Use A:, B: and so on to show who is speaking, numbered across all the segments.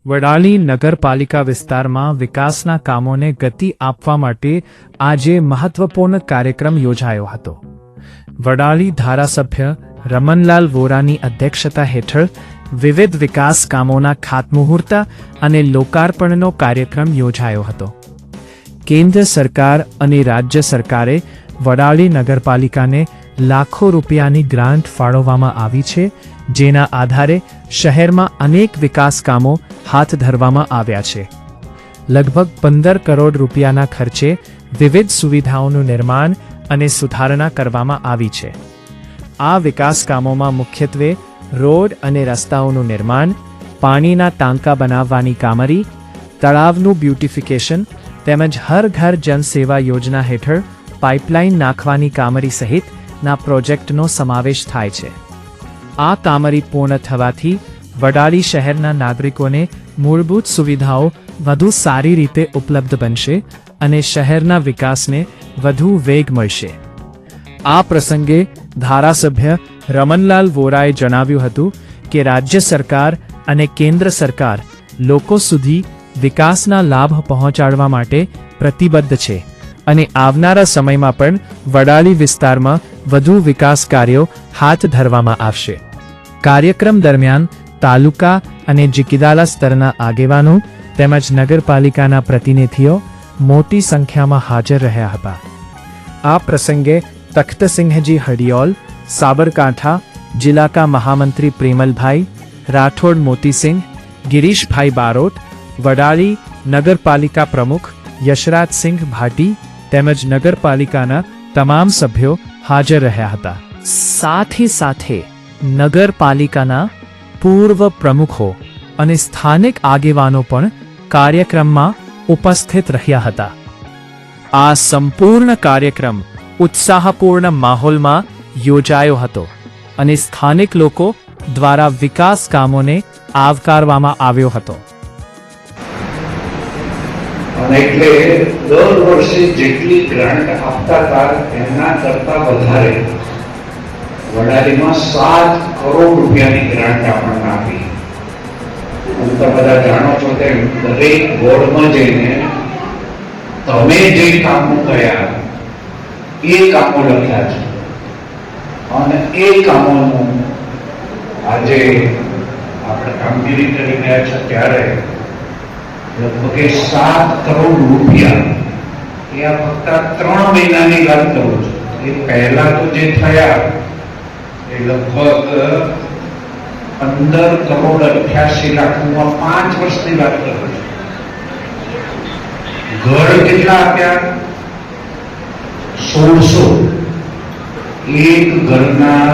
A: વડાલી નગરપાલિકા વિસ્તારમાં વિકાસના કામોને ગતિ આપવા માટે આજે મહત્વપૂર્ણ કાર્યક્રમ યોજાયો હતો. વડાલી ધારાસભ્ય રમનલાલ વોરાની અધ્યક્ષતા હેઠળ વિવિધ વિકાસ કામોના ખાતમુહૂર્ત અને લોકાર્પણનો કાર્યક્રમ યોજાયો હતો. કેન્દ્ર સરકાર અને રાજ્ય સરકારે વડાલી નગરપાલિકાને લાખો રૂપિયાની ગ્રાન્ટ ફાળવવામાં આવી છે, જેના આધારે શહેરમાં અનેક વિકાસ કામો હાથ ધરવામાં આવ્યા છે. લગભગ 15 કરોડ રૂપિયાના ખર્ચે વિવિધ સુવિધાઓનું નિર્માણ અને સુધારણા કરવામાં આવી છે. આ વિકાસ કામોમાં મુખ્યત્વે રોડ અને રસ્તાઓનું નિર્માણ, પાણીના ટાંકા બનાવવાની કામગીરી, તળાવનું બ્યુટિફિકેશન તેમજ હર ઘર જન સેવા યોજના હેઠળ પાઇપલાઇન નાખવાની કામગીરી સહિતના પ્રોજેક્ટનો સમાવેશ થાય છે. આ કામગીરી પૂર્ણ થવાથી વડાલી શહેરના નાગરિકોને મૂળભૂત સુવિધાઓ વધુ સારી રીતે ઉપલબ્ધ બનશે અને શહેરના વિકાસને વધુ વેગ મળશે. આ પ્રસંગે ધારાસભ્ય રમનલાલ વોરાએ જણાવ્યું હતું કે રાજ્ય સરકાર અને કેન્દ્ર સરકાર લોકો સુધી વિકાસના લાભ પહોંચાડવા માટે પ્રતિબદ્ધ છે અને આવનારા સમયમાં પણ વડાલી વિસ્તારમાં વધુ વિકાસ કાર્યો હાથ ધરવામાં આવશે. કાર્યક્રમ દરમિયાન તાલુકા અને જિલ્લા સ્તરના આગેવાનો તેમજ નગરપાલિકાના પ્રતિનિધિઓ મોટી સંખ્યામાં હાજર રહ્યા હતા. આ પ્રસંગે તખ્તસિંહજી હડિયોલ, સાબરકાંઠા જિલ્લા કા મહામંત્રી પ્રેમલભાઈ રાઠોડ, મોતીસિંહ, ગિરીશભાઈ બારોટ, વડાલી નગરપાલિકા પ્રમુખ યશરાજસિંહ ભાટી તેમજ નગરપાલિકાના તમામ સભ્યો હાજર રહ્યા હતા. સાથે નગરપાલિકાના પૂર્વ પ્રમુખો અને સ્થાનિક આગેવાનો પણ કાર્યક્રમમાં ઉપસ્થિત રહ્યા હતા. આ સંપૂર્ણ કાર્યક્રમ ઉત્સાહપૂર્ણ માહોલમાં યોજાયો હતો અને સ્થાનિક લોકો દ્વારા વિકાસ કામોને આવકારવામાં આવ્યો હતો.
B: અને એટલે દર વર્ષે જેટલી ગ્રાન્ટ આપતા હતા એના કરતા વધારે વડાલીમાં 7 કરોડ રૂપિયાની ગ્રાન્ટ આપણને આપી. તમે બધા જાણો છો તેમ દરેક વોર્ડમાં જઈને તમે જે કામો કર્યા એ કામો લખ્યા છે અને એ કામોનું આજે આપણે કામગીરી કરી રહ્યા છે ત્યારે લગભગ 7 કરોડ રૂપિયા એ આ ફક્ત 3 મહિનાની વાત કરું છું. એ પહેલા તો જે થયા એ લગભગ 15 કરોડ 88 લાખ, હું 5 વર્ષની વાત કરું છું. ઘર કેટલા આપ્યા? 1600. એક ઘરના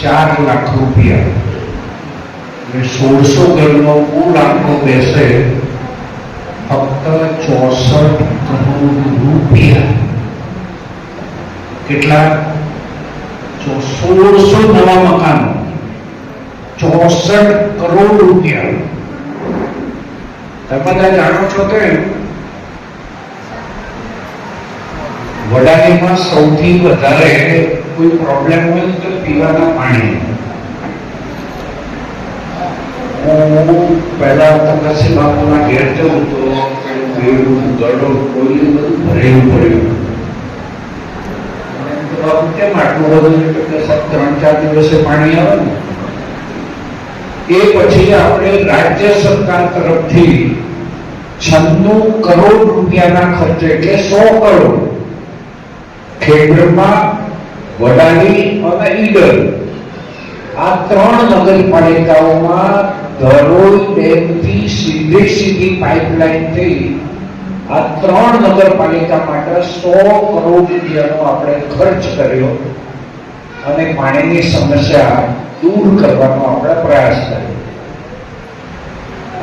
B: 4 લાખ રૂપિયા, 1600 ઘરનો કુલ આંકડો બેસે ફક્ત 64 કરોડ રૂપિયા. કેટલા? 1600 નવા મકાનો, 64 કરોડ રૂપિયા. તમે બધા જાણો છો તેમ વડાલીમાં સૌથી વધારે કોઈ પ્રોબ્લેમ હોય તો પીવાના પાણી. હું પહેલા તકસી બાપુના ઘેર જઉં તો ગળો કોઈ બધું ભરેલું પડ્યું. કેમ આટલું બધું? 3-4 દિવસે પાણી આવે ને. એ પછી આપણે રાજ્ય સરકાર તરફથી 96 કરોડ રૂપિયાના ખર્ચે એટલે 100 કરોડ ખેડબ્રહ્મા, વડાલી અને ઈડર આ 3 નગરપાલિકાઓમાં ધરોઈ ડેમથી સીધી પાઇપલાઇન થઈ આ 3 નગરપાલિકા માટે 100 કરોડ રૂપિયાનો આપણે ખર્ચ કર્યો અને પાણીની સમસ્યા દૂર કરવાનો આપણે પ્રયાસ કર્યો.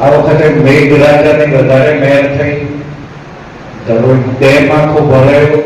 B: આ વખતે મેઘરાજાની વધારે મહેર થઈ, ધરોઈ ડેમ આખો ભરાયો,